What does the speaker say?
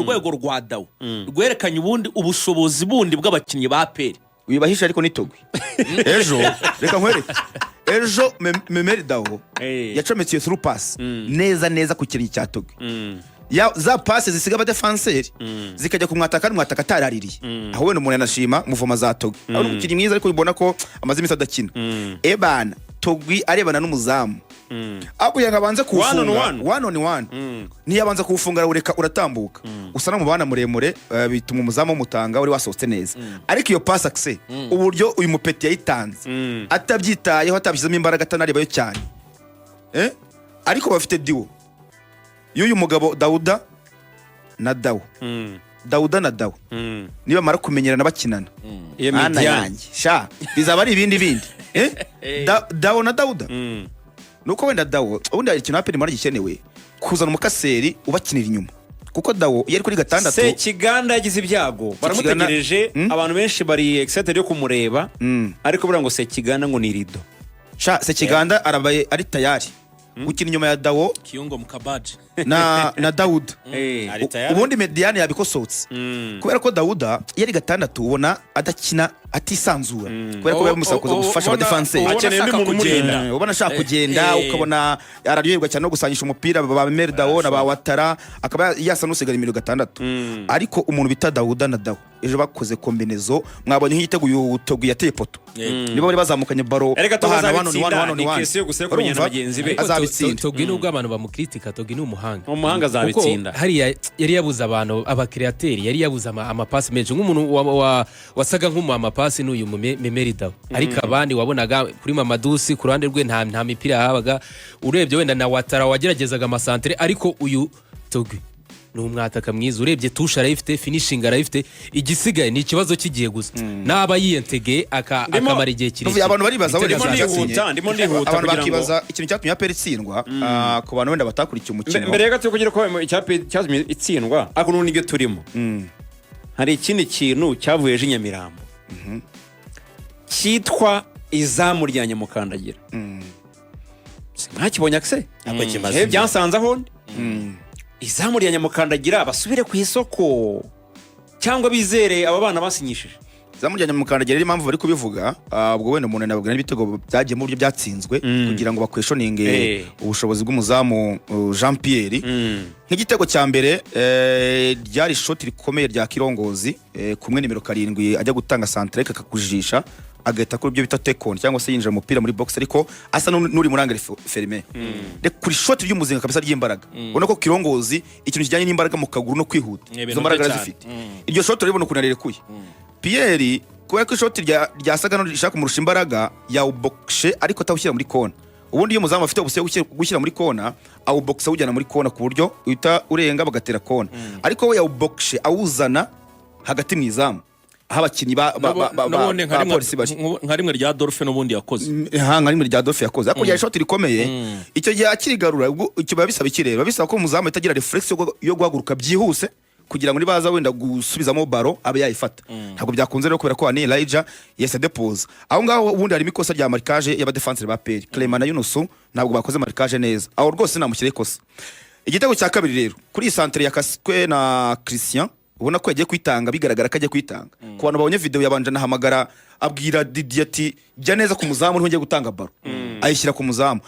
urwego rwa dawo rwerekanye ubundi ubushobozi bundi bw'abakinnyi ba APR wibahisha ariko nitogwe ejo reka nkwereke ejo memeri dawo yacometse through pass neza ku kintu cya togwe ya za passe zisiga aba defenseur zikajya kumwataka n'umwataka taraririye aho wenda umuntu yanashima muvoma za togwe aho umukinnyi mwiza ariko ubona ko amaze imisi adakina ebana togwi arebana n'umuzamu abo yangabanza kufunga one on one niyabanza kufunga ureka uratambuka usa no mubana muremure bituma umuzamu mutanga uri wasohotse neza ariko iyo pass access uburyo uyu mupeti yayitanze atabyitayeho atabyizemo imbaraga atanaribayo cyane ariko bafite diwo y'uyu mugabo Dauda na Dawo Dauda na Dawo niba mara kumenyerana bakinana ana yanjye sha bizaba ari ibindi Dawo na Dauda nuko wenda Dawo ubundi ari ikintu APR mara gikenewe kuzana umukaseri ubakinira inyuma kuko Dawo yari kuri gatandatu se Kiganda yagize ibyago baramutegereje abantu benshi bari excited yo kumureba ariko bura ngo se Kiganda ngo ni rido sha se Kiganda arabaye ari tayari gukina inyuma ya Dawo Kiyungo Mukabaje na Dauda ubundi Mediane yabikosotse kubera ko Dauda yari gatandatu ubona adakina atisanzura kubera ko bamusaba kuza gufasha abadefense ubona ashaka kugenda ukabona araryoherwa cyane no gusanyisha umupira ba Murw Dawo na ba Watara akaba yasa nusigara imiro gatandatu ariko umuntu bita Dauda na Dawo ejo bakoze kombinezo mwabonye nk'igiteguye utogu yateye poto nibo bari bazamukanye baro bahana azabitsinda togi nubwo abantu bamukritika togi ni umuhanga azabitsinda hari yari yabuza abantu abakreateri yari yabuza amapasi menshi nk'umuntu wasaga nk'umu amapasi n'uyu Murw Dawo ariko abandi wabonaga kuri Mamadusi ku ruhande rwe nta mipira yahabaga urebye wenda na Watara wageragezaga amasantere ariko uyu togi n'umwataka mwiza urebye tusha arayifite finishing arayifite igisigaye ni ikibazo kigiye gusa naba yiyentege akamara igihe kiriki abantu baribaza ndimo ndihuta abantu bakibaza ikintu cyatumye APR itsindwa ku bantu wenda batakurikiye umukino mbere y'agato kugira ko cyatumye itsindwa ako n'unige turimo hari ikindi kintu cyavuye je Nyamirambo cyitwa izamu rya Nyamukandagira nkakibonye akse byansanze aho izamu rya Nyamukandagira basubire ku isoko cyangwa bizere aba bana basinyishije izamu rya Nyamukandagira ari impamvu bari kubivuga ubwo wenda umuntu nababwira n'ibitego byagiye mu buryo byatsinzwe kugira ngo bakweshoninge ubushobozi bw'umuzamu Jean Pierre nk'igitego cya mbere ryari shot rikomeye rya Kirongozi kumwe nimero 7 ajya gutanga centre kakakujisha agahita kuri byo bita tekon cyangwa se yinjira umupira muri box ariko asa n'uri murangere ferme de kuri shot ry'umuzinga kabisa ry'imbaraga ubona ko Kirongozi ikintu kijyanye n'imbaraga mu kaguru no kwihuta izo mbaraga zifite iryo shot ribona kunarerekuye Pierre kubera ko shot ryasaga no rishaka kumurusha imbaraga ya boxe ariko atawushyira muri kona ubundi iyo muzamu afite ubuse gushyira muri kona au boxe ujyana muri kona ku buryo uhita urenga bagatera kona ariko we ya boxe awuzana hagati mu izamu aho abakinnyi ba polisi bari nka rimwe rya Adolphe n'ubundi yakoze nka rimwe rya Adolphe yakoze ariko ya shot rikomeye icyo gihe akirigarura icyo babisaba ikireba bisaba ko umuzamu itagira reflex yo guhaguruka byihuse kugira ngo nibaza wenda gusubizamo baro abe yayifata ntabwo byakunze rero kubera ko ni Elijah yese depose aho ngaho ubundi harimo ikosa rya marquage y'aba defenseur ba APR Clement na Yunusu ntabwo bakoze marquage neza aho rwose namushyire ikosa igitego cya kabiri rero kuri centre ya Kaswe na Christian ubona ko yagiye kwitanga bigaragara ko agiye kwitanga ku bantu babonye video yabanje nahamagara abwira Didier ati jya neza ku muzamu ntugiye gutanga baro ayishyira ku muzamu